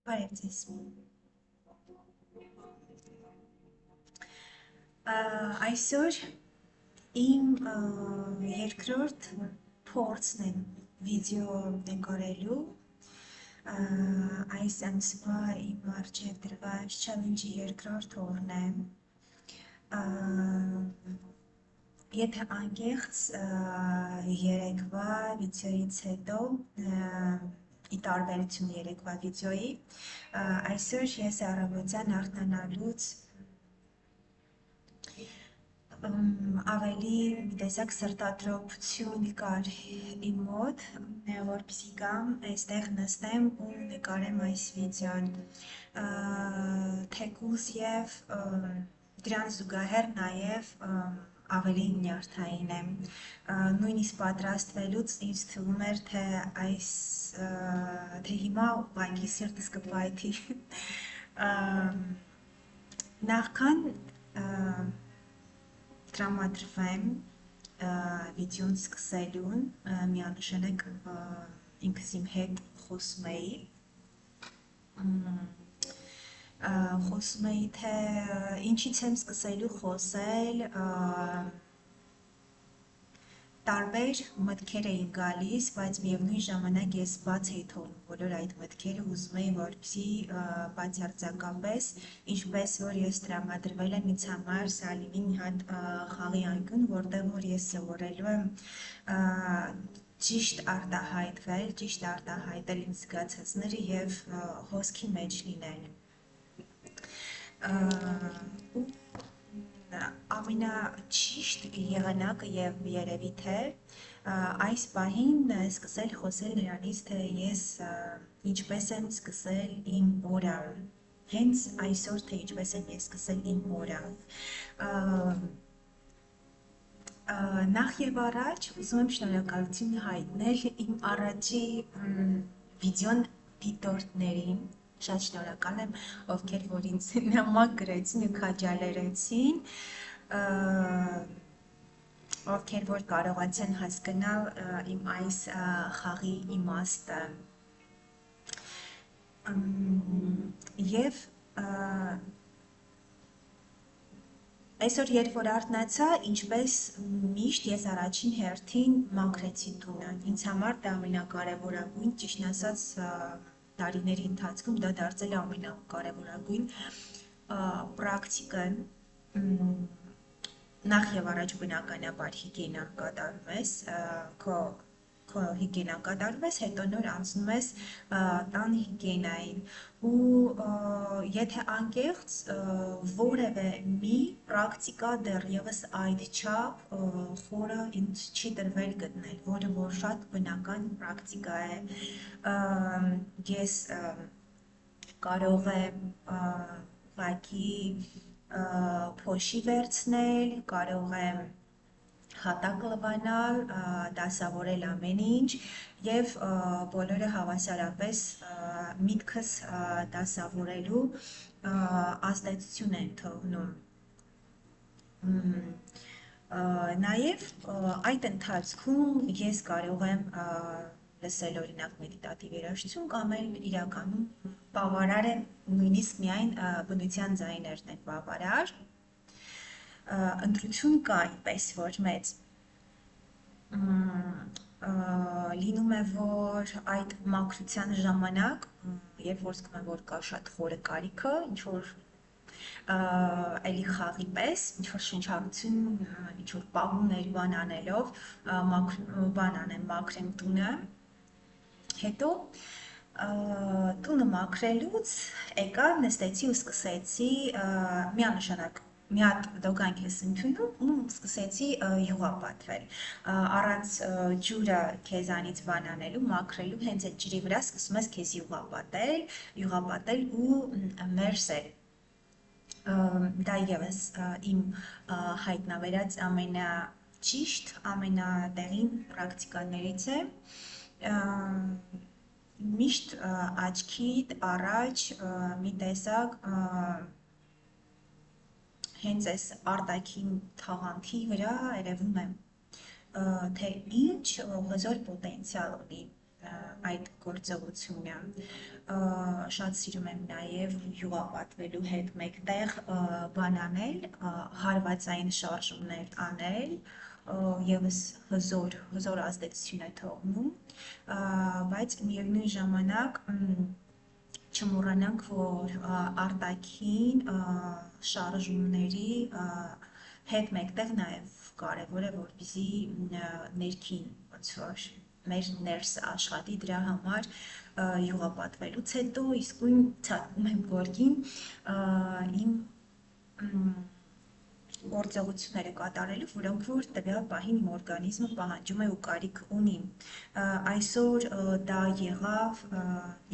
Բարև ձեզ։ Այսօր իմ երկրորդ փորձն է վիդեո նկարելու այս ամսվա իմ առջև դրված չալենջի երկրորդ օրն է։ Եթե անկեղծ երեկվա վիդեոից հետո ի տարբերություն երեկվա վիդեոյի, այսօր ես առավոտյան արթնանալուց ավելի մի տեսակ սրտադրողություն կար իմ մոտ, որպեսզի գամ այստեղ նստեմ ու նկարեմ այս վիդեոն, թեկուզ եւ դրան զուգահեռ նաեւ ավելի նյարդային եմ, նույնիսկ պատրաստվելուց ինձ թվում էր, թե հիմա ուղղակի սիրտս կփայթի, նախքան տրամադրվեմ վիդեոն սկսելուն, միանշանակ ինքս իմ հետ խոսում էի, թե ինչից եմ սկսելու խոսել, տարբեր մտքեր էին գալիս, բայց միևնույն ժամանակ ես բաց էի թողնում բոլոր այդ մտքերը, ուզում էի, որպեսզի բացարձակապես, ինչպես որ ես տրամադրվել եմ ինձ համար Սալիմի մի հատ խաղի անկյուն, որտեղ որ ես սովորելու եմ ճիշտ արտահայտվել, ճիշտ արտահայտել իմ զգացածները եւ հոսքի մեջ լինել։ Ամենաճիշտ եղանակը եւ երևի թե այս պահին սկսել խոսել նրանից, թե ես ինչպես եմ սկսել իմ օրը, հենց այսօր թե ինչպես եմ ես սկսել իմ օրը։ Նախ եւ առաջ ուզում եմ շնորհակալություն հայտնել իմ առաջի վիդեոն դիտորդներին, շատ շնորհակալ եմ, ովքեր որ ինձ նամակ գրեցին ու քաջալերեցին, ովքեր որ կարողացան հասկանալ իմ այս խաղի իմաստը։ Եվ այսօր երբ որ արթնացա, ինչպես միշտ ես առաջին հերթին մաքրեցի տունը։ Ինձ համար դա ամենակարևորագույն, ճիշտն ասած, տարիների ընթացքում դա դարձել է ամենակարևորագույն պրակտիկան, նախ եւ առաջ բնականաբար հիգիենան կատարում ես, քո հիգիենան կատարում ես, հետո նոր անցնում ես տան հիգիենային ու եթե անկեղծ որևէ մի պրակտիկա դեռևս այդչափ խորը ինձ չի տրվել գտնել, որը որ շատ բնական պրակտիկա է, ես կարող եմ ուղղակի փոշի վերցնել, կարող եմ հատակ լվանալ, դասավորել ամեն ինչ եւ բոլորը հավասարապես միտքս դասավորելու ազդեցություն են թողնում։ Նաեւ այդ ընթացքում ես կարող եմ լսել օրինակ մեդիտատիվ երաժշտություն կամ էլ իրականում բավարար է նույնիսկ միայն բնության ձայներն են բավարար, ընտրություն կա այնպես որ մեծ, լինում է, որ այդ մաքրության ժամանակ, երբ որ զգում եմ, որ կա շատ խորը կարիքը, ինչ-որ էլի խաղի պես, ինչ-որ շնչառություն, ինչ-որ պահումներ բան անելով, բան անեմ, մաքրեմ տունը, հետո տունը մաքրելուց եկա, նստեցի ու սկսեցի միանշանակ մի հատ դոգանք ես ընդունում ու սկսեցի յուղապատվել, առանց ջուրը քեզանից բան անելու, մաքրելու, հենց այդ ջրի վրա սկսում ես քեզ յուղապատել ու մերսել։ Դա ևս իմ հայտնաբերած ամենաճիշտ, ամենատեղին պրակտիկաներից է, միշտ աչքիդ առաջ մի տեսակ հենց այս արտաքին թաղանթի վրա երևում է, թե ինչ հզոր պոտենցիալ ունի այդ գործողությունը շատ սիրում եմ նաև յուղապատվելու հետ մեկտեղ բան անել, հարվածային շարժումներ անել, եւս հզոր ազդեցություն է թողնում, բայց միևնույն ժամանակ չմոռանանք, որ արտաքին շարժումների հետ մեկտեղ նաև կարևոր է, որպեսզի ներքին ոնց որ մեր ներսը աշխատի դրա համար յուղապատվելուց հետո իսկույն ցատկում եմ գորգին իմ գործողությունները կատարելու, որոնք որ տվյալ պահին իմ օրգանիզմը պահանջում է ու կարիք ունի։ Այսօր դա եղավ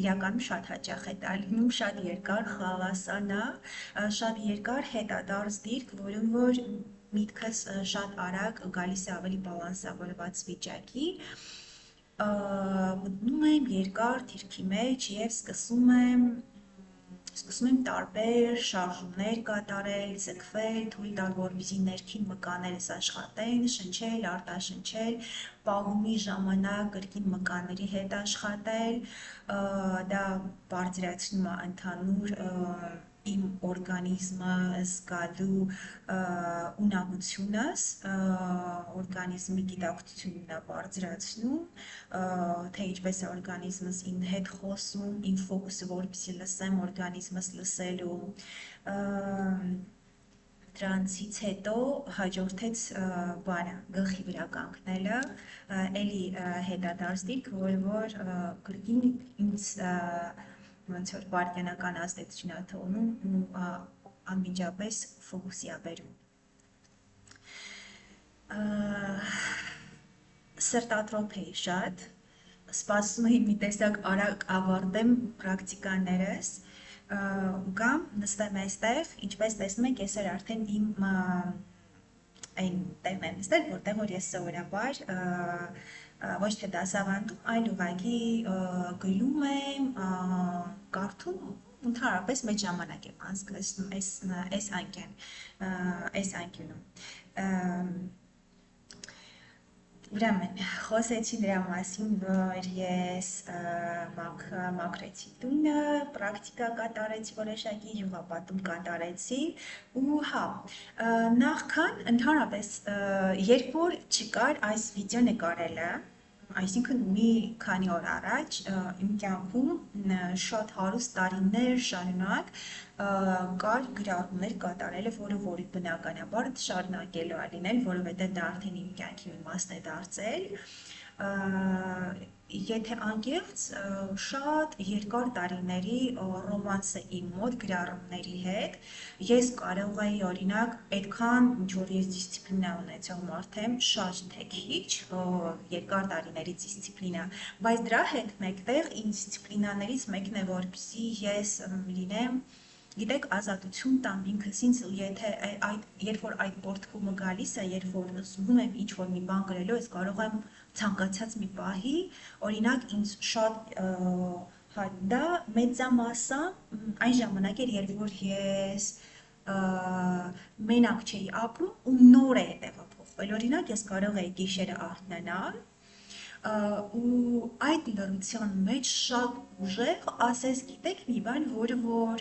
իրականում շատ հաճախ է դա լինում, շատ երկար խաղասան է, շատ երկար հետադարձ դիրք, որում որ միտքս շատ արագ գալիս է ավելի բալանսավորված վիճակի, մտնում եմ երկար դիրքի մեջ և սկսում եմ տարբեր շարժումներ կատարել, ձգվել, թույլ տալ, որպեսզի ներքին մկաններս աշխատեն, շնչել, արտաշնչել, պահումի ժամանակ կրկին մկանների հետ աշխատել, դա բարձրացնում է ընդհանուր իմ օրգանիզմը զգալու ունակությունս, օրգանիզմի գիտակցությունն է բարձրացնում, թե ինչպես է օրգանիզմս իմ հետ խոսում, իմ ֆոկուսը որպեսզի լսեմ օրգանիզմս լսելու, դրանցից հետո հաջորդեց բանը գլխի վրա կանգնելը, էլի հետադարձ դիրք, որ կրկին ինձ ոնց որ վայրկենական ազդեցություն է թողնում ու անմիջապես ֆոկուսի է բերում։ Սրտատրոփ էի շատ, սպասում էի մի տեսակ արագ ավարտեմ պրակտիկաներս, կամ նստեմ այստեղ, ինչպես տեսնում եք, ես արդեն իմ այն տեղն եմ նստել, որտեղ որ ես սովորաբար ոչ թե դասավանդում, այլ ուղղակի գրում եմ, կարդում, ընդհանրապես մեծ ժամանակ եմ անցկացնում այս անկյունում։ Ուրեմն, խոսեցի դրա մասին, որ ես մաքրեցի տունը, պրակտիկա կատարեցի որոշակի, յուղապատում կատարեցի ու հա, նախքան ընդհանրապես, երբ որ չկար այս վիդեո նկարելը, այսինքն մի քանի օր առաջ իմ կյանքում շատ հարուստ տարիներ շարունակ կար գրառումներ կատարելը, որը բնականաբար շարունակելու է լինել, որովհետև դա արդեն իմ կյանքի մի մասն է դարձել, եթե անկեղծ շատ երկար տարիների ռոմանս է իմ մոտ գրառումների հետ, ես կարող էի օրինակ այդքան ինչ-որ ես դիսցիպլինա ունեցող մարդ եմ, շատ թե քիչ, երկար տարիների դիսցիպլինա, բայց դրա հետ մեկտեղ իմ դիսցիպլինաներից մեկն է, որպեսզի ես լինեմ, գիտեք, ազատություն տամ ինքս ինձ, երբ որ այդ պորտֆոլիոը գալիս է, երբ որ զգում եմ ինչ-որ մի բան գրելու, ես կարող եմ ցանկացած մի պահի, օրինակ ինձ շատ դա մեծամասամբ այն ժամանակ էր, երբ որ ես մենակ չէի ապրում ու նոր է տեղափոխվել, օրինակ ես կարող էի գիշերը արթնանալ ու այդ լռության մեջ շատ ուժեղ ասես գիտեք մի բան, որը որ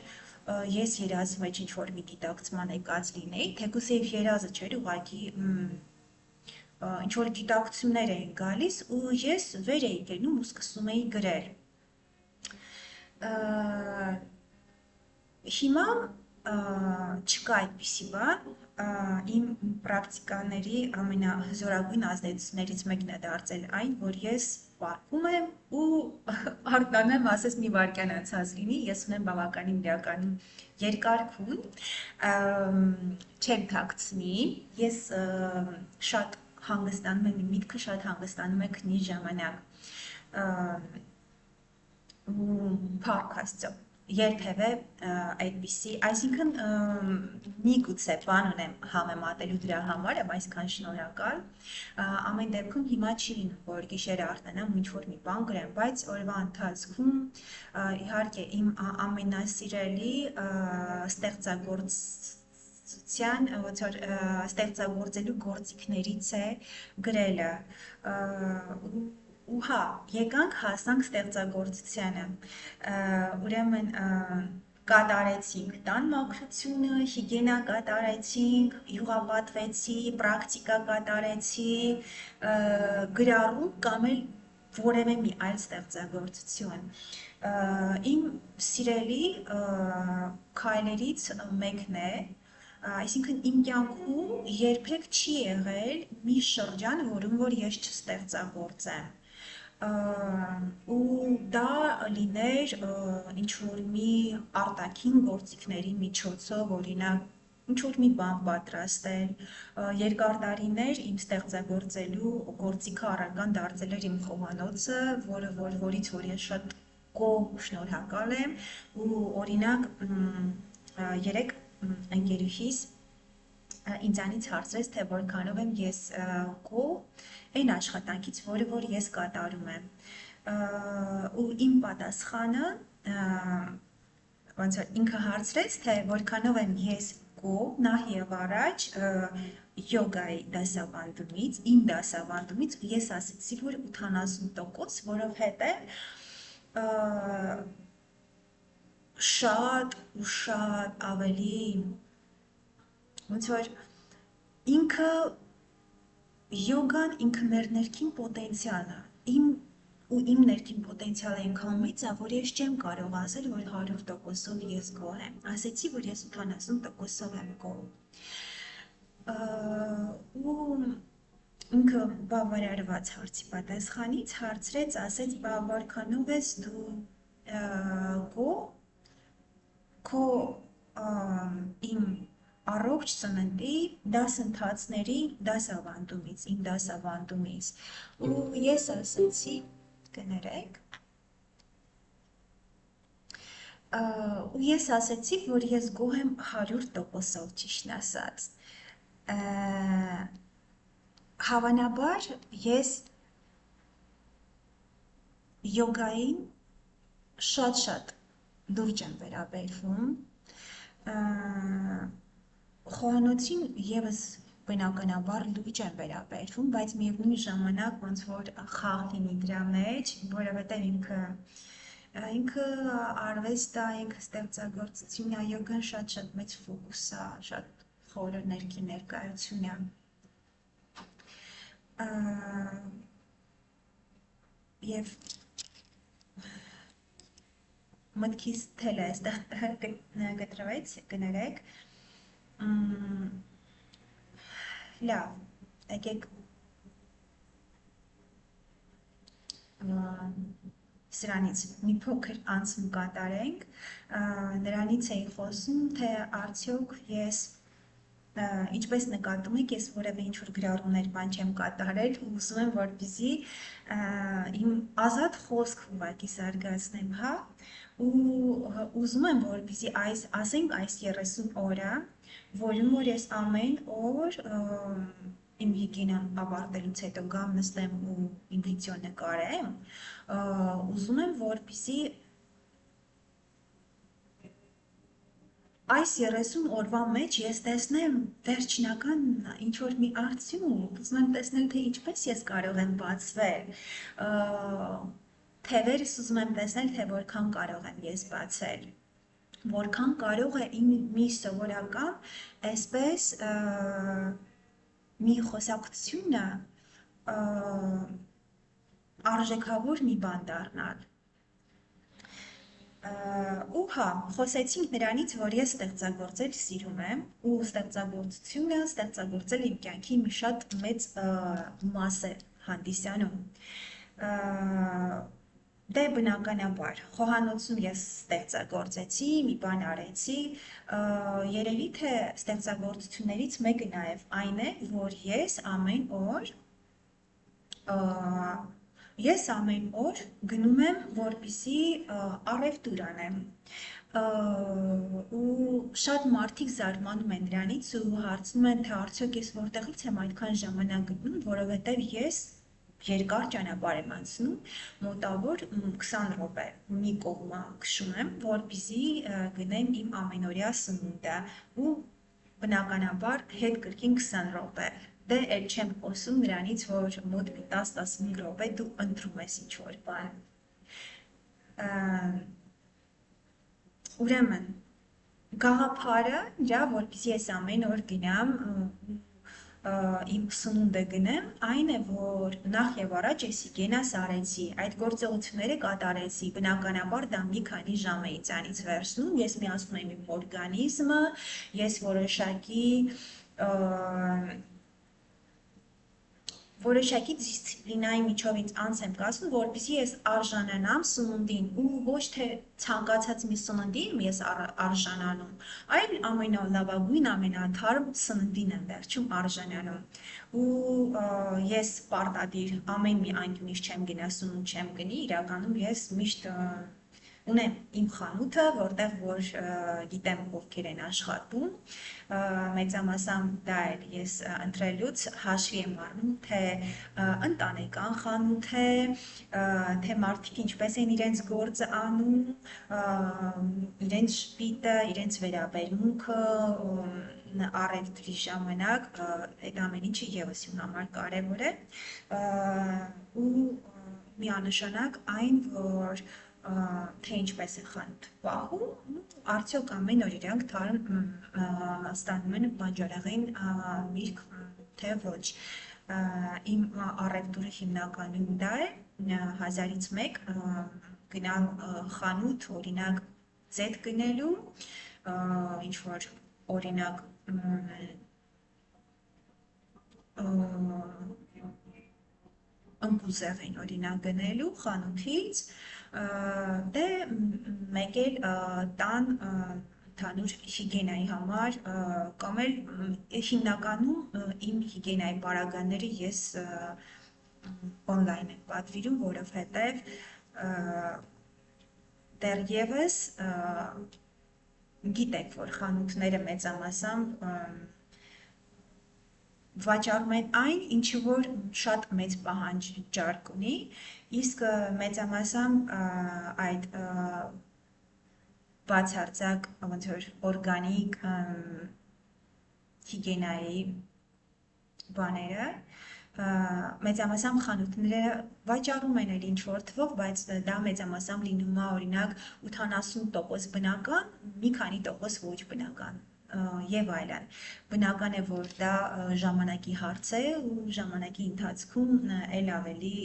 ես երազի մեջ ինչ-որ մի գիտակցման եկած լինեի, թեկուզ և երազը չէր ուղղակի ինչ-որ գիտակցություններ էին գալիս ու ես վեր էի կենում ու սկսում էի գրել։ Հիմա չկա այդպիսի բան, իմ պրակտիկաների ամենահզորագույն ազդեցություններից մեկն է դարձել այն, որ ես պարկում եմ ու արթնանում եմ, ասես մի վայրկյան անցած լինի, ես ունեմ բավականին իրականում երկար քուն, չեմ թաքցնի, ես շատ հանգստանում եմ, իմ միտքը շատ հանգստանում է քնի ժամանակ, փառք Աստծո, երբևէ այդպիսի, այսինքն միգուցե բան ունեմ համեմատելու դրա համար, եմ այսքան շնորհակալ, ամեն դեպքում հիմա չի լինում, որ գիշերը արթնանամ ու ինչ-որ մի բան գրեմ, բայց օրվա ընթացքում իհարկե իմ ամենասիրելի ստեղծագործելու գործիքներից է գրելը ու հա, եկանք հասանք ստեղծագործությանը, ուրեմն կատարեցինք տան մաքրությունը, հիգիենա կատարեցինք, յուղապատվեցի, պրակտիկա կատարեցի, գրառում կամ էլ որևէ մի այլ ստեղծագործություն։ Իմ սիրելի քայլերից մեկն է, այսինքն իմ կյանքում երբեք չի եղել մի շրջան, որում որ ես չստեղծագործեմ։ Ու դա լիներ ինչ-որ մի արտաքին գործիքների միջոցով, օրինակ ինչ-որ մի բան պատրաստել, երկար տարիներ իմ ստեղծագործելու գործիքը առարկան դարձել էր իմ խոհանոցը, որից որ ես շատ գոհ ու շնորհակալ եմ, ու օրինակ երեք ընկերուհիս ինձանից հարցրեց, թե որքանով եմ ես գոհ այն աշխատանքից, որը որ ես կատարում եմ։ Ու իմ պատասխանը ոնց որ ինքը հարցրեց, թե որքանով եմ ես գոհ նախ եւ առաջ յոգայի դասավանդումից, իմ դասավանդումից, ու ես ասացի, որ 80%, որովհետեւ շատ ու շատ ավելի ոնց որ ինքը յոգան ինքը մեր ներքին պոտենցիալն է։ Իմ ներքին պոտենցիալը այնքան մեծ է, որ ես չեմ կարող ասել, որ 100%-ով ես գոհ եմ։ Ասեցի, որ ես 80%-ով եմ գոհ։ Ու ինքը բավարարված հարցի պատասխանից հարցրեց, ասեց, բա որքանով ես դու գոհ քո իմ առողջ ծննդի դասընթացների դասավանդումից, իմ դասավանդումից, ու ես ասեցի, կներեք, ու ես ասեցի, որ ես գոհ եմ 100%-ով ճիշտն ասած։ Հավանաբար ես յոգային շատ լուրջ եմ վերաբերվում, խոհանոցին եւս բնականաբար լուրջ եմ վերաբերվում, բայց միևնույն ժամանակ ոնց որ խաղ լինի դրա մեջ, որովհետեւ ինքը արվեստ է, ինքը ստեղծագործություն է, յոգան շատ մեծ ֆոկուս է, շատ խորը ներքին ներկայություն է։ Եվ մտքիս թել է այստեղ գտրվեց, կներեք, լավ, եկեք սրանից մի փոքր անցում կատարենք, նրանից էի խոսում, թե արդյոք ես ինչպես նկատում եք, ես որևէ ինչ-որ գրառումներ բան չեմ կատարել ու ուզում եմ, որպեսզի իմ ազատ խոսք ուղղակի զարգացնեմ, հա, ու ուզում եմ, որպեսզի ասենք այս 30 օրը, որում որ ես ամեն օր իմ հիգիենան ավարտելուց հետո գամ նստեմ ու իմ վիդեո նկարեմ, ուզում եմ, որպեսզի այս 30 օրվա մեջ ես տեսնեմ վերջնական ինչ-որ մի արդյունք, ուզում եմ տեսնել, թե ինչպես ես կարող եմ բացվել, թևերս ուզում եմ տեսնել, թե որքան կարող եմ ես բացել, որքան կարող է իմ մի սովորական, այսպես մի խոսակցությունը արժեքավոր մի բան դառնալ։ Ու հա, խոսեցինք նրանից, որ ես ստեղծագործել սիրում եմ ու ստեղծագործությունը ստեղծագործել իմ կյանքի մի շատ մեծ մաս է հանդիսանում։ Դե բնականաբար, խոհանոցում ես ստեղծագործեցի, մի բան արեցի, երևի թե ստեղծագործություններից մեկը նաև այն է, որ ես ամեն օր գնում եմ, որպեսզի առևտուր անեմ, ու շատ մարդիկ զարմանում են դրանից ու հարցնում են, թե արդյոք ես որտեղից եմ այդքան ժամանակ գտնում, որովհետև ես երկար ճանապարհ եմ անցնում, մոտավոր 20 րոպե մի կողմը քշում եմ, որպեսզի գնեմ իմ ամենօրյա սնունդը ու բնականաբար հետ կրկին 20 րոպե։ դե էլ չեմ խոսում նրանից, որ մոտ 10-15 րոպե դու ընտրում ես ինչ-որ բան։ Ուրեմն, գաղափարը իրա, որպեսզի ես ամեն օր գնամ իմ սնունդը գնեմ, այն է, որ նախ եւ առաջ ես հիգիենաս արեցի, այդ գործողությունները կատարեցի, բնականաբար դա մի քանի ժամ է ինձանից վերցնում, ես միացնում եմ իմ օրգանիզմը, ես որոշակի դիսցիպլինայի միջով ինձ անց եմ կացնում, որպեսզի ես արժանանամ սնունդին ու ոչ թե ցանկացած մի սննդի եմ ես արժանանում, այլ ամենալավագույն, ամենաթարմ սննդին եմ վերջում արժանանում։ Ու ես պարտադիր ամեն մի անկյունից չեմ գնա սնունդ չեմ գնի, իրականում ես միշտ ունեմ իմ խանութը, որտեղ որ գիտեմ ովքեր են աշխատում, մեծամասամբ դա էլ ես ընտրելուց հաշվի եմ առնում, թե ընտանեկան խանութ է, թե մարդիկ ինչպես են իրենց գործը անում, իրենց շպիտը, իրենց վերաբերմունքը առևտրի ժամանակ, այդ ամեն ինչը ևս իմ համար կարևոր է, ու միանշանակ այն, որ թե ինչպես է խանութ պահում, արդյոք ամեն օր իրանք թարմ ստանում են բանջարեղեն միրգ, թե ոչ։ Իմ առևտուրը հիմնականում դա է, 1000-ից մեկ գնալ խանութ, օրինակ ձետ գնելու, ինչ-որ օրինակ ընկուզեղեն օրինակ գնելու խանութից, դե մեկ էլ տան ընդհանուր հիգիենայի համար կամ էլ հիմնականում իմ հիգիենայի պարագաները ես օնլայն եմ պատվիրում, որովհետև դեռևս գիտեք, որ խանութները մեծամասամբ վաճառում են այն, ինչը որ շատ մեծ պահանջարկ ունի, իսկ մեծամասամբ այդ բացարձակ ոնց որ օրգանիկ հիգիենայի բաները մեծամասամբ խանութները վաճառում են էլ ինչ-որ թվով, բայց դա մեծամասամբ լինում է օրինակ 80% բնական, մի քանի տոկոս ոչ բնական եւ այլն։ Բնական է, որ դա ժամանակի հարց է ու ժամանակի ընթացքում էլ ավելի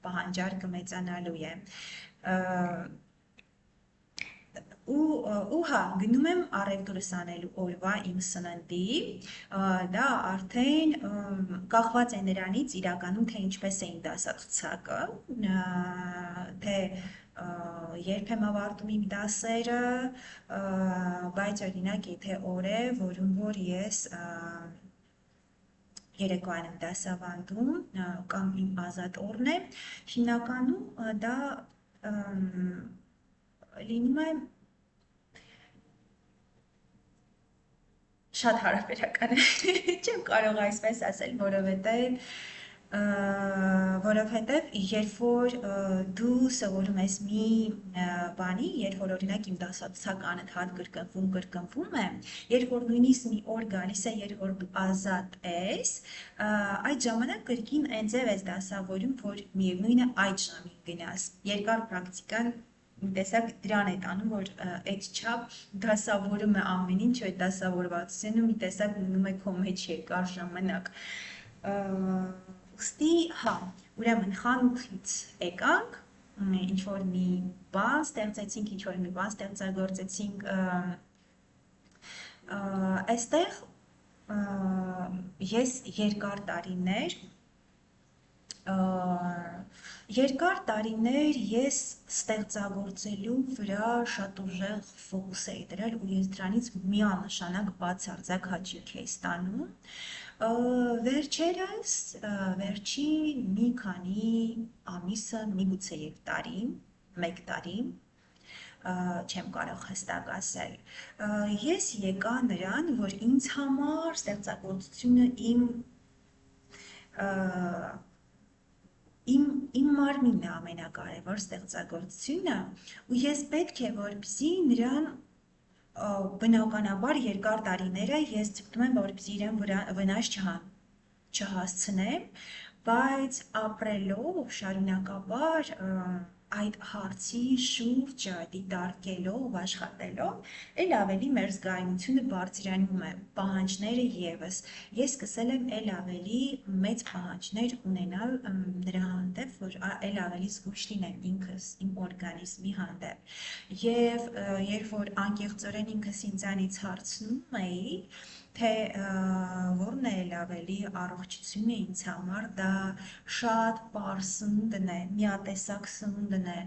պահանջարկը մեծանալու է։ Ու հա, գնում եմ առևտուրս անելու օրվա իմ սննդի, դա արդեն կախված է նրանից իրականում, թե ինչպես է իմ դասացուցակը, թե երբ եմ ավարտում իմ դասերը, բայց օրինակ եթե օր է, որում որ ես երեկոյան եմ դասավանդում կամ իմ ազատ օրն է, հիմնականում դա լինում է շատ հարաբերական է, չեմ կարող այսպես ասել, որովհետև երբ որ դու սովորում ես մի բանի, երբ որ օրինակ իմ դասացուցակը հատ կրկնվում է, երբ որ նույնիսկ մի օր գալիս է, երբ որ դու ազատ ես, այդ ժամանակ կրկին այն ձև ես դասավորում, որ միևնույն է այդ ժամին գնաս, երկար պրակտիկան տեսակ դրան է տանում, որ այդ չափ դասավորում է ամեն ինչ, այդ դասավորվածությունը մի տեսակ մնում է քո մեջ երկար ժամանակ։ Ուստի, հա, ուրեմն խանութից եկանք, ինչ-որ մի բան ստեղծեցինք, ինչ-որ մի բան ստեղծագործեցինք, այստեղ ես երկար տարիներ ես ստեղծագործելու վրա շատ ուժեղ ֆոկուս էի դրել ու ես դրանից միանշանակ բացարձակ հաճույք էի ստանում։ Վերջերս, վերջին մի քանի ամիսը, միգուցե եւ տարին, մեկ տարին, չեմ կարող հստակ ասել, ես եկա նրան, որ ինձ համար ստեղծագործությունը իմ մարմինն է ամենակարևոր ստեղծագործությունը ու ես պետք է որպեսզի նրան բնականաբար երկար տարիները ես ձգտում եմ որպեսզի իրեն վնաս չհան չհասցնեմ, բայց ապրելով շարունակաբար այդ հարցի շուրջ դիտարկելով, աշխատելով, էլ ավելի մեր զգայունությունը բարձրանում է, պահանջները եւս։ Ես սկսել եմ էլ ավելի մեծ պահանջներ ունենալ նրա հանդեպ, որ էլ ավելի զգույշ լինեմ ինքս, իմ օրգանիզմի հանդեպ։ Եվ երբ որ անկեղծորեն ինքս ինձանից հարցնում էի, թե որն է էլ ավելի առողջությունը ինձ համար, դա շատ պարզ սնունդն է, միատեսակ սնունդն է,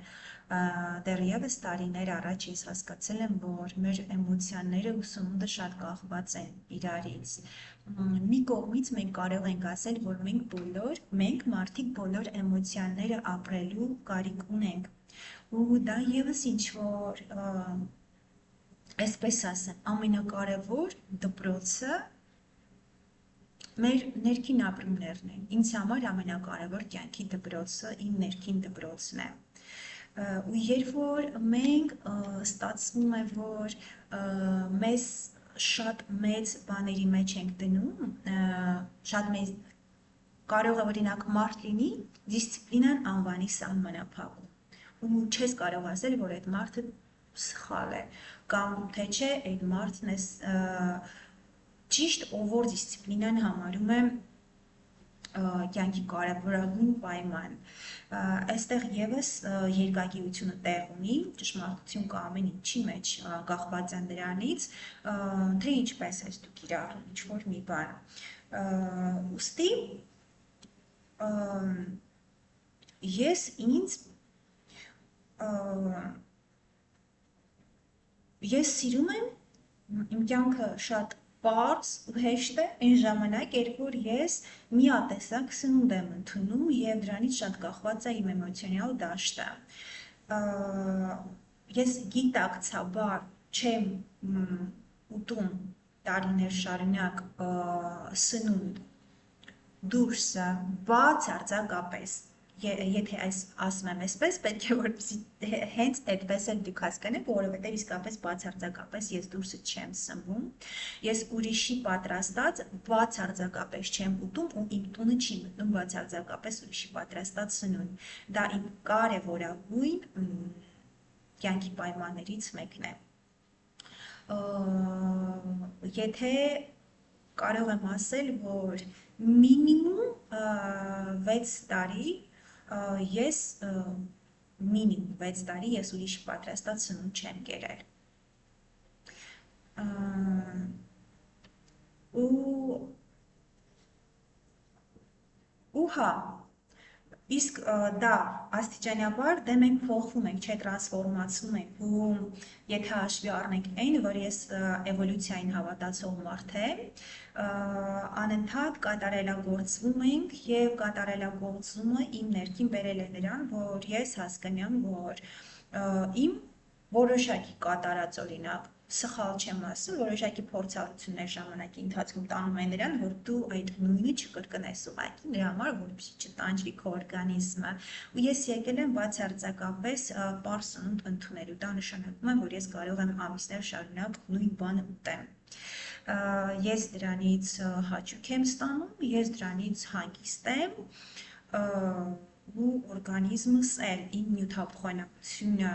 դեռևս տարիներ առաջ ես հասկացել եմ, որ մեր էմոցիաները ու սնունդը շատ կախված են իրարից։ Մի կողմից մենք կարող ենք ասել, որ մենք մարդիկ բոլոր էմոցիաները ապրելու կարիք ունենք, ու դա եւս ինչ որ այսպես ասեմ, ամենակարևոր դպրոցը մեր ներքին ապրումներն են։ Ինձ համար ամենակարևոր կյանքի դպրոցը իմ ներքին դպրոցն է։ Ու երբ որ մենք ստացվում է, որ մեզ շատ մեծ բաների մեջ ենք դնում, շատ մեծ կարող է օրինակ մարդ լինի, դիսցիպլինան անվանի սահմանափակում։ Ու չես կարող ասել, որ այդ մարդը սխալ է, կամ թե չէ այդ մարդն է ճիշտ, ով որ դիսցիպլինան համարում է կյանքի կարևորագույն պայման։ Այստեղ եւս երկակիությունը տեղ ունի, ճշմարտություն կա ամեն ինչի մեջ, կախված է դրանից, թե ինչպես ես դու կիրառում ինչ-որ մի բան։ Ուստի ես ինձ Ես սիրում եմ, իմ կյանքը շատ պարզ ու հեշտ է, այն ժամանակ, երբ որ ես միատեսակ սնունդ եմ ընդունում եւ դրանից շատ կախված է իմ էմոցիոնալ դաշտը։ Ես գիտակցաբար չեմ ուտում տարիներ շարունակ սնունդ դուրսը բացարձակապես եթե ասում եմ այսպես, պետք է որպեսզի հենց այդպես էլ դուք հասկանաք, որովհետև իսկապես բացարձակապես ես դուրսը չեմ սնվում, ես ուրիշի պատրաստած բացարձակապես չեմ ուտում ու իմ տունը չի մտնում բացարձակապես ուրիշի պատրաստած սնունդ։ Դա իմ կարևորագույն կյանքի պայմաններից մեկն է։ Եթե կարող եմ ասել, որ մինիմում 6 տարի ես մինիմում 6 տարի ես ուրիշի պատրաստած սնունդ չեմ կերել։ Ու հա, իսկ դա աստիճանաբար դե մենք փոխվում ենք, չէ, տրանսֆորմացվում ենք ու եթե հաշվի առնենք այն, որ ես էվոլյուցիային հավատացող մարդ եմ, անընդհատ կատարելագործվում ենք եւ կատարելագործումը իմ ներքին բերել է նրան, որ ես հասկանամ, որ իմ որոշակի կատարած օրինակ սխալ չեմ ասում, որոշակի փորձառություններ ժամանակի ընթացքում տանում են նրան, որ դու այդ նույնը չկրկնես ուղղակի նրա համար, որպեսզի չտանջվի քո օրգանիզմը։ Ու ես եկել եմ բացարձակապես պարզ սնունդ ընդունելու։ Դա նշանակում է, որ ես կարող եմ ամիսներ շարունակ նույն բանը ուտեմ։ Ես դրանից հաճույք եմ ստանում, ես դրանից հանգիստ եմ, ու օրգանիզմս էլ իմ նյութափոխանակությունը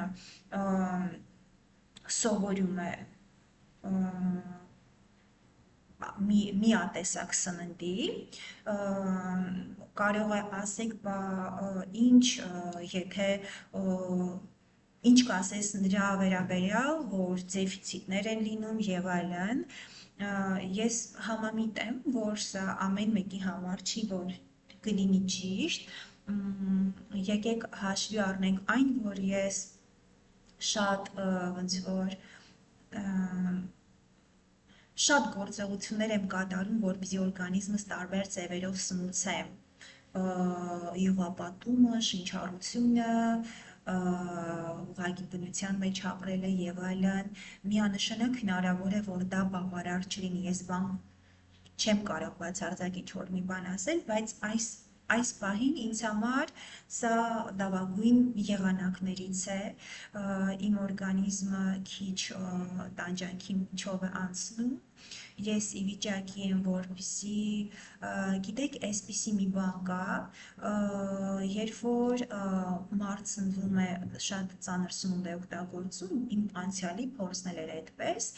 սովորում է միատեսակ սննդի, կարող է ասեք, եթե ինչ կասես նրա վերաբերյալ, որ դեֆիցիտներ են լինում եւ այլն, ես համամիտ եմ, որ սա ամեն մեկի համար չի, որ կլինի ճիշտ, եկեք հաշվի առնենք այն, որ ես շատ ոնց որ շատ գործողություններ եմ կատարում, որպեսզի օրգանիզմս տարբեր ձևերով սնուցեմ, յուղապատումը, շնչառությունը, ուղղակի բնության մեջ ապրելը եւ այլն, միանշանակ հնարավոր է, որ դա բավարար չլինի, ես բան չեմ կարող բացարձակ ինչ-որ մի բան ասել, բայց այս պահին ինձ համար սա լավագույն եղանակներից է, իմ օրգանիզմը քիչ տանջանքի միջով է անցնում, ես ի վիճակի եմ, որպեսզի գիտեք, այսպիսի մի բան կա, երբ որ մարդ ծնվում է շատ ծանր սնունդ է օգտագործում, իմ անցյալի փորձն էլ էր այդպես,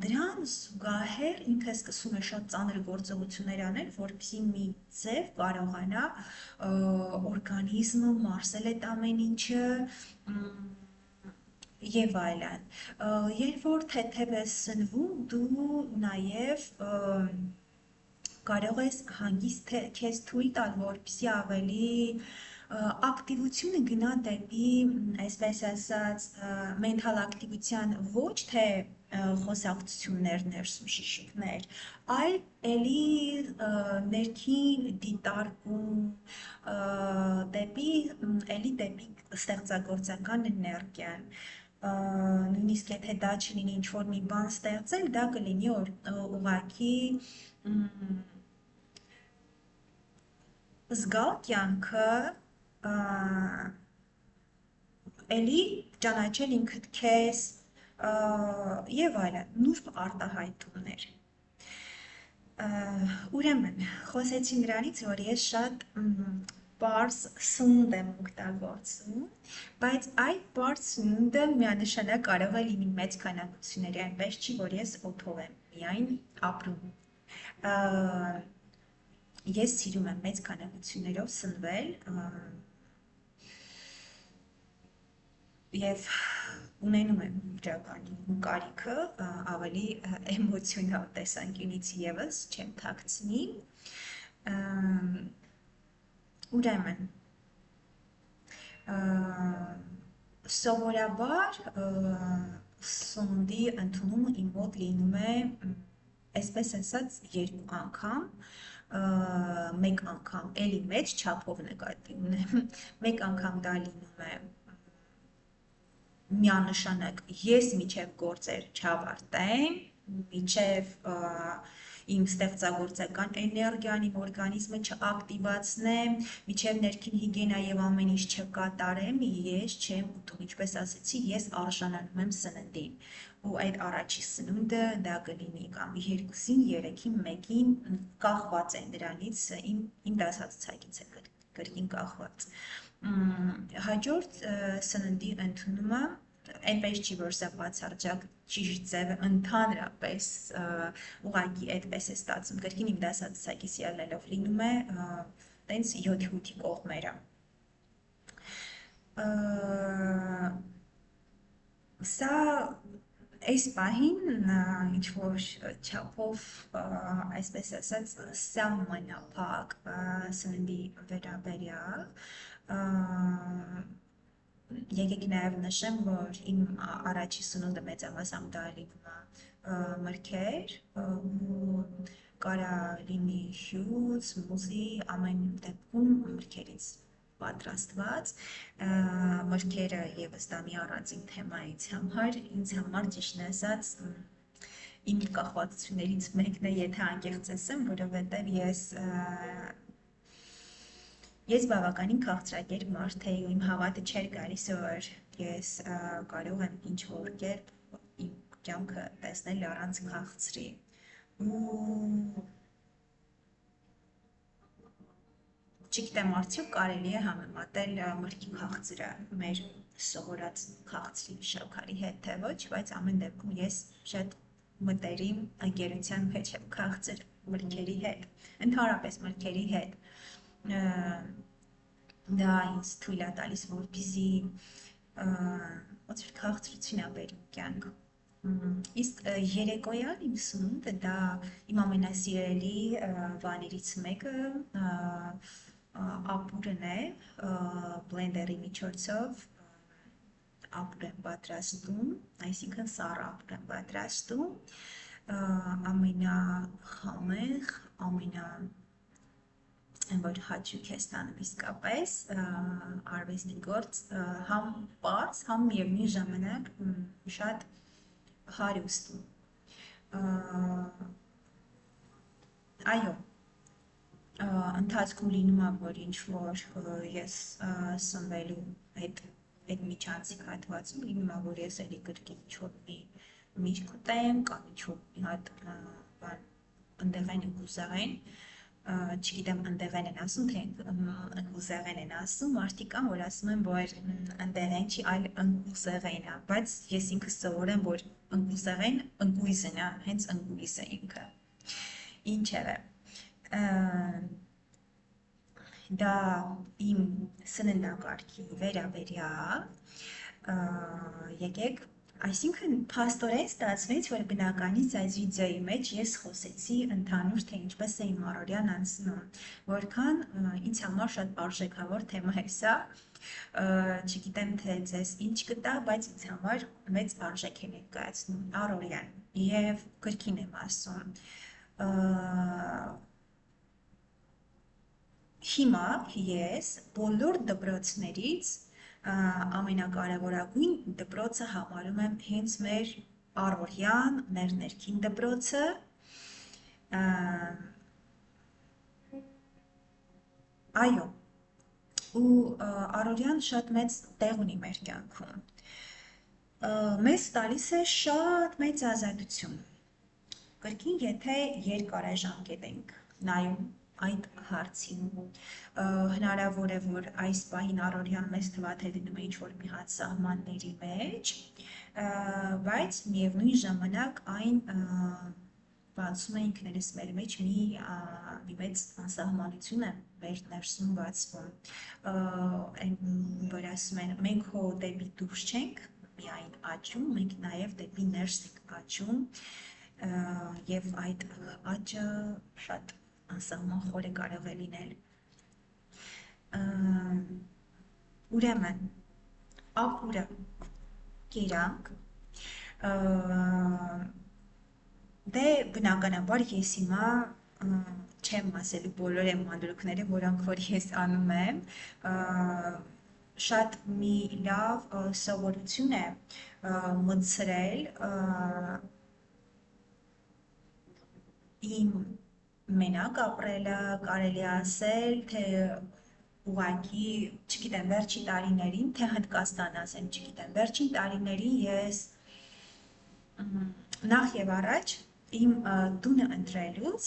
դրան զուգահեռ ինքը սկսում է շատ ծանր գործողություններ անել, որպեսզի մի ձև կարողանա օրգանիզմը մարսել այդ ամեն ինչը եւ այլն։ Երբ որ թեթև ես սնվում, դու նաև կարող ես հանգիստ քեզ թույլ տալ, որպեսզի ավելի ակտիվությունը գնա դեպի, այսպես ասած, մենթալ ակտիվության ոչ թե խոսակցություններ ներսում շիշիկներ, այլ էլի ներքին դիտարկում դեպի ստեղծագործական էներգիան նույնիսկ եթե դա չլինի ինչ-որ մի բան ստեղծել, դա կլինի ուղղակի զգալ կյանքը էլի ճանաչել ինքդ քեզ եւ այլն, նուրբ արտահայտումներ։ Ուրեմն, խոսեցի նրանից, որ ես շատ պարզ սնունդ եմ օգտագործում, բայց այդ պարզ սնունդը միանշանակ կարող է լինի մեծ քանակությունների, այնպես չի, որ ես օդով եմ միայն ապրում։ Ես սիրում եմ մեծ քանակություններով սնվել եւ ունենում եմ իրականում կարիքը ավելի էմոցիոնալ տեսանկյունից եւս չեմ թաքցնի։ Ուրեմն սովորաբար սննդի ընդունումը իմ մոտ լինում է այսպես ասած երկու անգամ, մեկ անգամ էլի մեծ չափով նկատի ունեմ, մեկ անգամ դա լինում է միանշանակ ես միջև գործեր չավարտեմ, միջև իմ ստեղծագործական էներգիան, իմ օրգանիզմը չակտիվացնեմ, միջև ներքին հիգիենա եւ ամեն ինչ չկատարեմ, ես չեմ ուտում, ինչպես ասեցի, ես արժանանում եմ սննդին, ու այդ առաջի սնունդը դա կլինի կամ 2-ին, 3-ին, 1-ին կախված են դրանից, իմ դասացուցակից է կրկին կախված։ Հաջորդ սննդի ընդունումը այնպես չի, որ սա բացարձակ ճիշտ ձև է, ընդհանրապես ուղղակի այդպես է ստացվում, կրկին իմ դասացուցակից ելնելով լինում է տենց 7-8-ի կողմերը։ Սա այս պահին ինչ-որ չափով, այսպես ասած, սահմանափակ սննդի վերաբերյալ եկեք նաև նշեմ, որ իմ առաջի սնունդը մեծամասամբ դա լինում է մրգեր, կարա լինի հյութ, մուզի, ամեն դեպքում մրգերից պատրաստված, մրգերը եւս դա մի առանձին թեմա է ինձ համար ճիշտն ասած իմ կախվածություններից մեկն է, եթե անկեղծ ասեմ, որովհետև ես բավականին քաղցրակեր մարդ էի ու իմ հավատը չէր գալիս, որ ես կարող եմ ինչ-որ կերպ իմ կյանքը տեսնել առանց քաղցրի։ Չգիտեմ, արդյոք կարելի է համեմատել մրգի քաղցրը մեր սովորած քաղցրի շաքարի հետ, թե ոչ, բայց ամեն դեպքում ես շատ մտերիմ ընկերության մեջ եմ քաղցր մրգերի հետ, ընդհանրապես մրգերի հետ։ Դա ինձ թույլ է տալիս, որպեսզի ոնց որ քաղցրություն է բերում կյանք։ Իսկ երեկոյան իմ սնունդը դա իմ ամենասիրելի բաներից մեկը ապուրն է, բլենդերի միջոցով ապուր եմ պատրաստում, այսինքն սառը ապուր եմ պատրաստում, ամենախամեղ, որ հաճույք է ստանում իսկապես արվեստի գործ, համ պարզ, համ միևնույն ժամանակ շատ հարուստ։ Այո, ընթացքում լինում է, որ ինչ-որ ես սնվելու այդ միջանցիկ հատվածում լինում է, որ ես էլի կրկին ինչ-որ մի միրգ ուտեմ, կամ ինչու մի հատ բան ընդեղեն ընկուզեղեն, չգիտեմ ընդեղեն են ասում, թե ընկուզեղեն են ասում, մարդիկ կան, որ ասում են, որ ընդեղեն չի, այլ ընկուզեղեն է, բայց ես ինքս սովորեմ, որ ընկուզեղեն ընկույզն է, հենց ընկույզը ինքը։ Ինչևէ, դա իմ սննդակարգի վերաբերյալ, եկեք, այսինքն փաստորեն ստացվեց, որ բնականից այս վիդեոյի մեջ ես խոսեցի ընդհանուր, թե ինչպես է իմ առօրյան անցնում, որքան ինձ համար շատ արժեքավոր թեմա է սա, չգիտեմ, թե ձեզ ինչ կտա, բայց ինձ համար մեծ արժեք է ներկայացնում առօրյան, եւ կրկին եմ ասում, հիմա ես բոլոր դպրոցներից ամենակարևորագույն դպրոցը համարում եմ հենց մեր առօրյան, մեր ներքին դպրոցը, այո, ու առօրյան շատ մեծ տեղ ունի մեր կյանքում, մեզ տալիս է շատ մեծ ազատություն, կրկին եթե երկարաժամկետ ենք նայում այդ հարցին, հնարավոր է, որ այս պահին առօրյան մեզ թվա թե դնում է ինչ-որ մի հատ սահմանների մեջ, բայց միևնույն ժամանակ այն բացում է ինքներս մեր մեջ մի մեծ անսահմանություն է մեր ներսում բացվում, որ ասում են, մենք հո դեպի դուրս չենք միայն աճում, մենք նաև դեպի ներս ենք աճում, և այդ աճը շատ անսահման խորը կարող է լինել։ Ուրեմն, ապուրը կերանք, դե բնականաբար ես հիմա չեմ ասելու բոլոր եմ մանրուքները, որոնք որ ես անում եմ, շատ մի լավ սովորություն է մտցրել իմ մենակ ապրելը, կարելի ասել, թե ուղղակի, չգիտեմ, վերջին տարիներին, թե Հնդկաստան ասեմ, չգիտեմ, վերջին տարիներին ես նախ եւ առաջ իմ տունը ընտրելուց,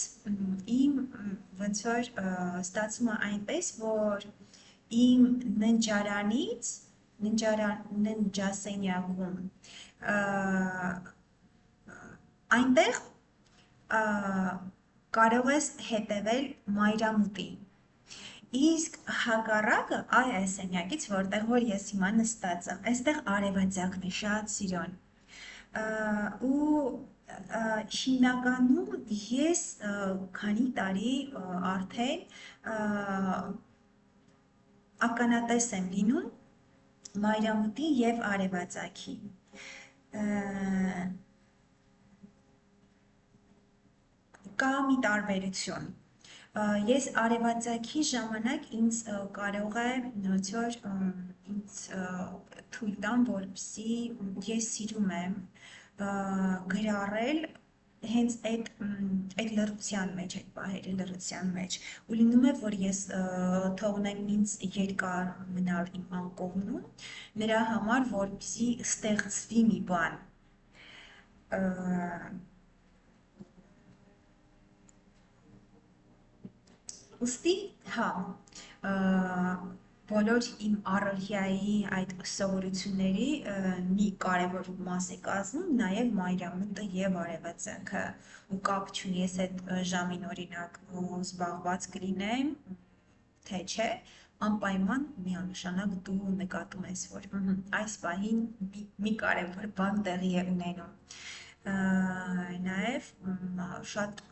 իմ ոնց որ ստացվում է այնպես, որ իմ ննջարանից, ննջասենյակում, այնտեղ կարող ես հետևել մայրամուտին, իսկ հակառակը այս սենյակից, որտեղ որ ես հիմա նստած եմ, այստեղ արևածագն է շատ սիրուն, ու հիմնականում ես քանի տարի արդեն ականատես եմ լինում մայրամուտի և արևածագի, կա մի տարբերություն, ես արևածագի ժամանակ ինձ կարող է ոնց որ ինձ թույլ տան, որպեսզի ես սիրում եմ գրառել հենց այդ լռության մեջ, այդ պահերի լռության մեջ, ու լինում է, որ ես թողնեմ ինձ երկար մնալ իմ անկողնում, նրա համար, որպեսզի ստեղծվի մի բան, ուստի, հա, բոլոր իմ առօրյայի այդ սովորությունների մի կարևոր մաս է կազմում նաև մայրամուտը և արևածագը, ու կապ չունի ես այդ ժամին օրինակ զբաղված կլինեմ, թե չէ, անպայման միանշանակ դու նկատում ես, որ այս պահին մի կարևոր բան տեղի է ունենում, նաև շատ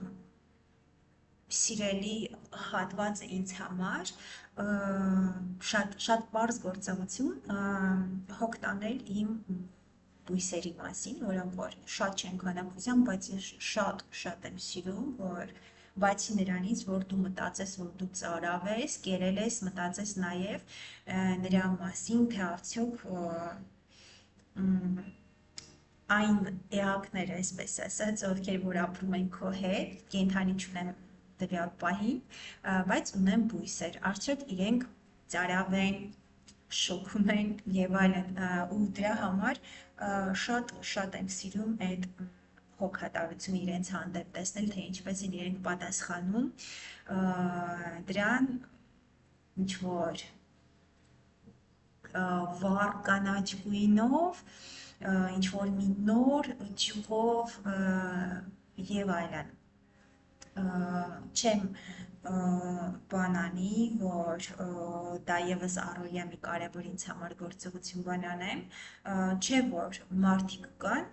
սիրելի հատված է ինձ համար, շատ պարզ գործողություն հոգ տանել իմ բույսերի մասին, որոնք որ շատ չեն քանակությամբ, բայց ես շատ եմ սիրում, որ բացի նրանից, որ դու մտածես, որ դու ծարավ ես, կերել ես, մտածես նաև նրա մասին, թե արդյոք այն էակները, այսպես ասած, ովքեր որ ապրում են քո հետ, կենդանի չունեմ տվյալ պահին, բայց ունեմ բույսեր, արդյոք իրենք ծարավ են, շոկում են եւ այլն ու դրա համար շատ եմ սիրում այդ հոգատարությունը իրենց հանդեպ տեսնել, թե ինչպես են իրենք պատասխանում դրան ինչ որ վառ կանաչ գույնով, ինչ որ մի նոր ճյուղով եւ այլն։ Չեմ բանանի, որ դա եւս առօրյա մի կարևոր ինձ համար գործողություն բանանեմ, չէ որ մարդիկ կան,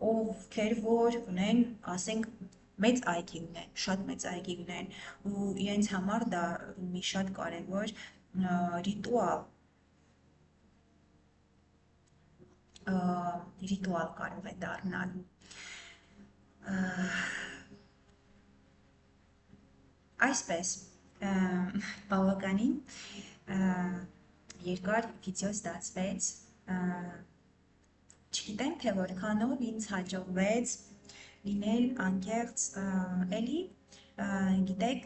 ովքեր որ ունեն, ասենք, մեծ այգի ունեն, շատ մեծ այգի ունեն ու իրենց համար դա մի շատ կարևոր ռիտուալ կարող է դառնալ։ Այսպես, բավականին երկար վիդեո ստացվեց, չգիտեմ, թե որքանով ինձ հաջողվեց լինել անկեղծ էլի, գիտեք,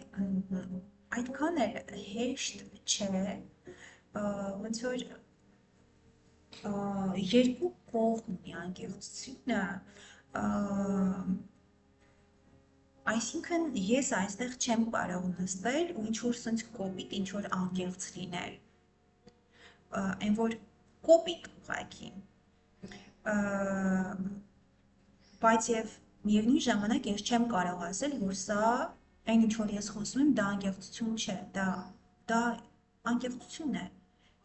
այդքան էլ հեշտ չէ, ոնց որ երկու կողմ ունի անկեղծությունը, այսինքն ես այստեղ չեմ կարող նստել ու ինչ-որ սենց կոպիտ, ինչ-որ անկեղծ լինել, այն որ կոպիտ ուղղակի, բայց և միևնույն ժամանակ ես չեմ կարող ասել, որ սա այն ինչ որ ես խոսում եմ, դա անկեղծություն չէ, դա անկեղծություն է,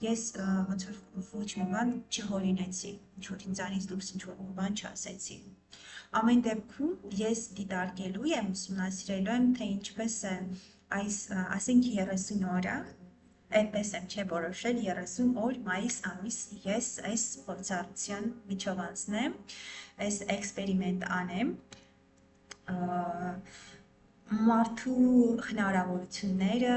ես ոնց որ ոչ մի բան չհորինեցի, ինչ որ ինձանից դուրս ինչ որ մի բան չասեցի։ Ամեն դեպքում ես դիտարկելու եմ, ուսումնասիրելու եմ, թե ինչպես է այս, ասենք 30 օրը, այդպես եմ չէ որոշել 30 օր մայիս ամիս ես այս փորձառության միջով անցնեմ, այս էքսպերիմենտ անեմ, մարդու հնարավորությունները,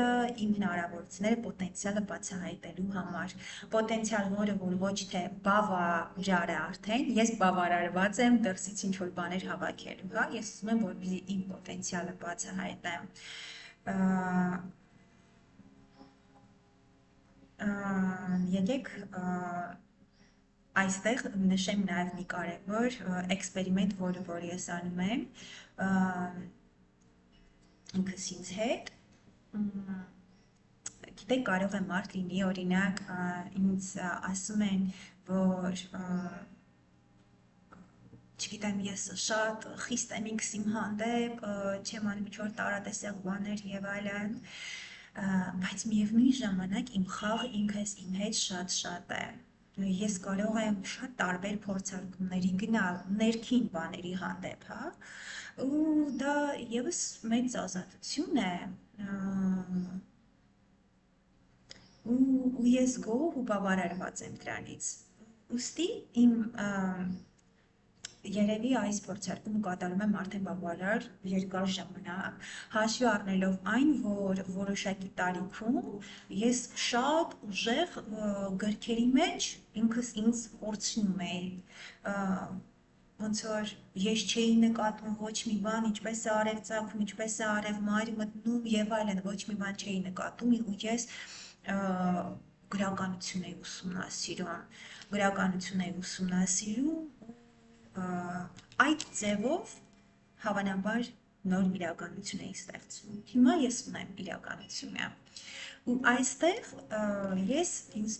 իմ հնարավորությունները պոտենցիալը բացահայտելու համար, պոտենցիալ, որը որ ոչ թե բավարար է արդեն, ես բավարարված եմ դրսից ինչ որ բաներ հավաքելու, հա, ես ուզում եմ, որպեսզի իմ պոտենցիալը բացահայտեմ, եկեք այստեղ նշեմ նաև մի կարևոր էքսպերիմենտ, որը որ ես անում եմ, ինքս ինձ հետ, գիտեք, կարող է մարդ լինի, օրինակ, ինձ ասում են, որ, չգիտեմ, ես շատ խիստ եմ ինքս իմ հանդեպ, չեմ անում ինչ-որ տարատեսակ բաներ եւ այլն, բայց միևնույն ժամանակ իմ խաղը ինքս իմ հետ շատ է։ Ես կարող եմ շատ տարբեր փորձարկումների գնալ ներքին բաների հանդեպ, հա, ու դա եւս մեծ ազատություն է, ու ես գոհ ու բավարարված եմ դրանից, ուստի իմ երևի այս փորձարկումը կատարում եմ արդեն բավարար երկար ժամանակ, հաշվի առնելով այն, որ որոշակի տարիքում ես շատ ուժեղ գրքերի մեջ ինքս ինձ կորցնում էի, ոնց որ ես չէի նկատում ոչ մի բան, ինչպես է արև ծագում, ինչպես է արև մայր մտնում եւ այլն, ոչ մի բան չէի նկատում ու ես գրականություն էի ուսումնասիրում, այդ ձևով հավանաբար նոր իրականություն էի ստեղծում։ Հիմա ես ունեմ իրականությունը։ Ու այստեղ ես ինձ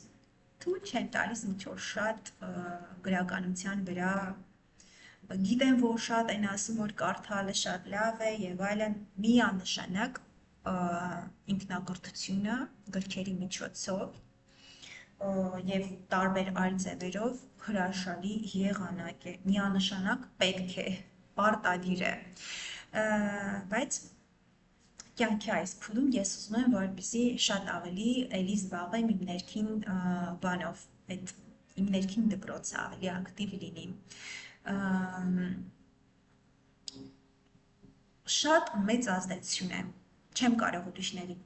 թույլ չեմ տալիս ինչ-որ շատ գրականության վրա, գիտեմ, որ շատ են ասում, որ կարդալը շատ լավ է եւ այլն, միանշանակ ինքնակրթությունը գրքերի միջոցով եւ տարբեր այլ ձևերով հրաշալի եղանակ է, միանշանակ պետք է, պարտադիր է, բայց կյանքի այս փուլում ես ուզում եմ, որպեսզի շատ ավելի էլի զբաղվեմ իմ ներքին բանով, այդ իմ ներքին դպրոցը ավելի ակտիվ լինի, շատ մեծ ազդեցություն է, չեմ կարող ուրիշների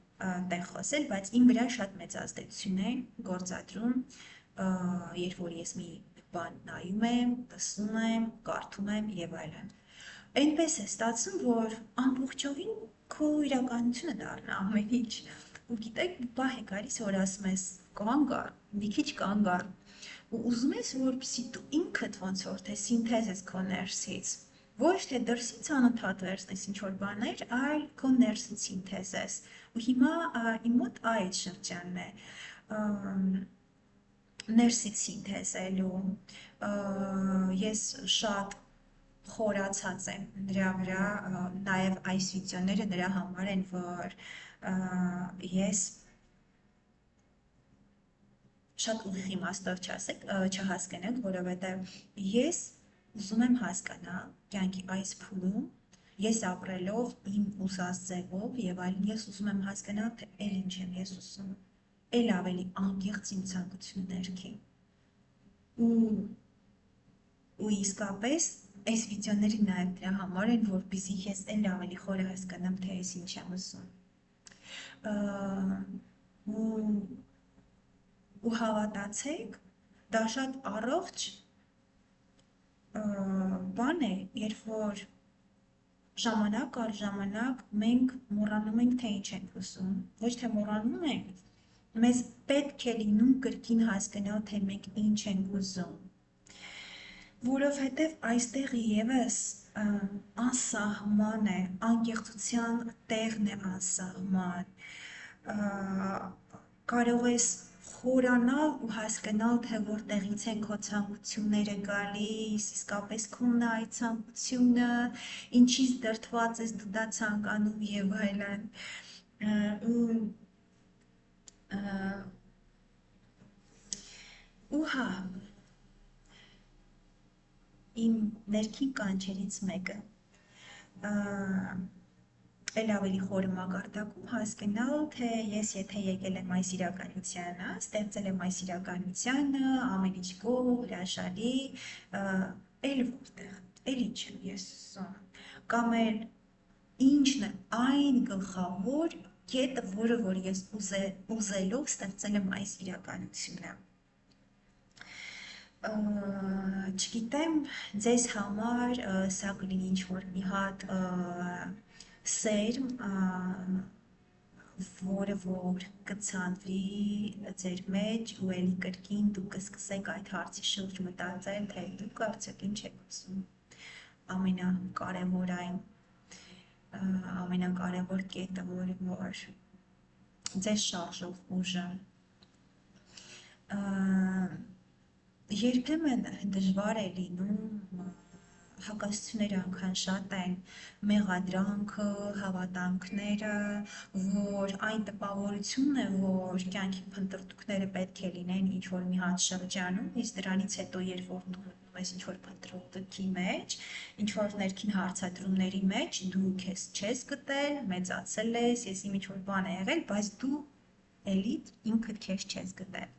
տեղ խոսել, բայց իմ վրա շատ մեծ ազդեցություն է գործադրում, երբ որ ես մի բան նայում եմ, տեսնում եմ, կարդում եմ եւ այլն։ Այնպես է ստացվում, որ ամբողջովին քո իրականությունը դառնա ամեն ինչ։ Ու գիտեք, պահ է գալիս, որ ասում ես, կանգ առ, մի քիչ կանգ առ ու ուզում ես որպեսզի դու ինքդ ոնց որ թե սինթեզ ես քո ներսից ոչ թե դրսից անընդհատ վերցնես ինչ որ բաներ, այլ քո ներսից սինթեզ ես։ Ու հիմա իմ մոտ այդ շրջանն է ներսից սինթեզելու ես շատ խորացած եմ դրա վրա, նաև այս վիդեոները դրա համար են, որ ես շատ ուղիղ իմաստով չհասկանաք, որովհետև ես ուզում եմ հասկանալ կյանքի այս փուլում ես ապրելով իմ ուզած ձևով եւ այլն ես ուզում եմ հասկանալ թե էլ ինչ եմ ես ուզում էլ ավելի անկեղծ իմ ցանկությունը ներքին ու իսկապես այս վիդեոները նաև դրա համար են որպեսզի ես էլ ավելի խորը հասկանամ թե ես ինչ եմ ուզում ու հավատացեք, դա շատ առողջ բան է, երբ որ ժամանակ առ ժամանակ մենք մոռանում ենք, թե ինչ ենք ուզում, ոչ թե մոռանում ենք, մեզ պետք է լինում կրկին հասկանալ, թե մենք ինչ ենք ուզում, որովհետև այստեղ ևս անսահման է, անկեղծության տեղն է անսահման, կարող ես խորանալ ու հասկանալ, թե որտեղից են քո ցանկությունները գալիս, իսկապես քոնն է այդ ցանկությունը, ինչից դրդված ես դու դա ցանկանում եւ այլն։ Ու հա, իմ ներքին կանչերից մեկը էլ ավելի խորը մակարդակում հասկանալ, թե ես եթե եկել եմ այս իրականությանը, ստեղծել եմ այս իրականությանը, ամեն ինչ գոհ, հրաշալի, էլ որտեղ, էլ ինչ եմ ես ուզում, կամ էլ ինչն է այն գլխավոր կետը, որը որ ես ուզելով ստեղծել եմ այս իրականությունը։ Չգիտեմ, ձեզ համար սա կլինի ինչ-որ մի հատ սերմ, որը որ կցանվի ձեր մեջ ու էլի կրկին դուք կսկսեք այդ հարցի շուրջ մտածել, թե դուք արդյոք ինչ եք ուզում, ամենակարևոր կետը, որը որ ձեզ շարժող ուժը երբեմն դժվար է լինում հակասությունները այնքան շատ են, մեղադրանքը, հավատանքները, որ այն տպավորությունն է, որ կյանքի փնտրտուքները պետք է լինեն ինչ-որ մի հատ շրջանում, իսկ դրանից հետո, երբ որ դու մտնում ես ինչ-որ փնտրտուքի մեջ, ինչ-որ ներքին հարցադրումների մեջ, դու քեզ չես գտել, մեծացել ես, ես իմ ինչ-որ բան է եղել, բայց դու էլի ինքդ քեզ չես գտել։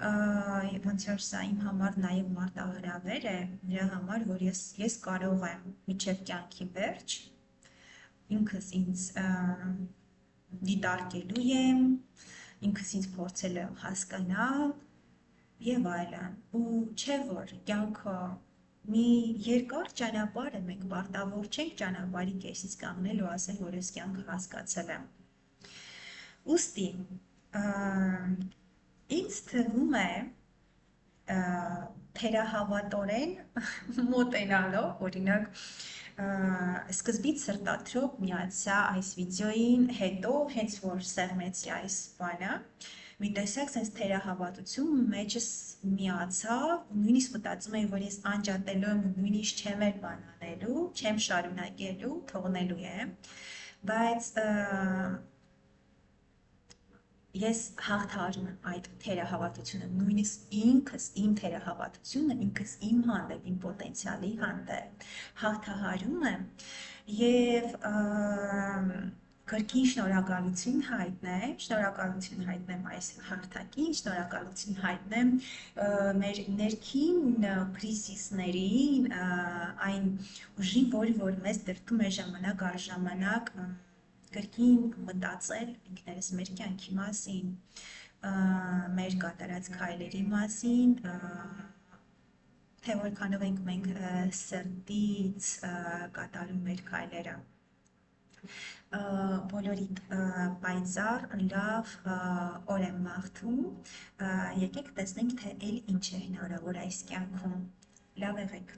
Ոնց որ սա իմ համար նաև մարտահրավեր է, նրա համար, որ ես կարող եմ մինչև կյանքի վերջ ինքս ինձ դիտարկելու եմ, ինքս ինձ փորձել եմ հասկանալ եւ այլն։ Ու չէ որ կյանքը մի երկար ճանապարհ է, մենք պարտավոր չենք ճանապարհի կեսից կանգնել ու ասել, որ ես կյանքը հասկացել եմ։ Ուստի ինձ թվում է թերահավատորեն մոտենալով, օրինակ սկզբից սրտաթրոք միացա այս վիդեոին, հետո հենց որ սեղմեցի այս բանը, մի տեսակ sense թերահավատություն մեջս միացավ, նույնիսկ մտածում էի, որ ես անջատելու եմ, նույնիսկ չեմ էլ բան անելու, չեմ շարունակելու, թողնելու եմ, բայց ես հաղթահարում եմ այդ թերահավատությունը, նույնիսկ ինքս իմ թերահավատությունը, ինքս իմ հանդեպ, իմ պոտենցիալի հանդեպ հաղթահարում եմ եւ կրկին շնորհակալություն հայտնեմ այս հարթակին, շնորհակալություն հայտնեմ մեր ներքին կրիզիսներին, այն ուժին, որ մեզ դրդում է ժամանակ առ ժամանակ կրկին մտածել ինքներս մեր կյանքի մասին, մեր կատարած քայլերի մասին, թե որքանով ենք մենք սրտից կատարում մեր քայլերը։ բոլորիդ պայծառ, լավ օր եմ մաղթում, եկեք տեսնենք, թե էլ ինչ է հնարավոր այս կյանքում, լավ եղեք։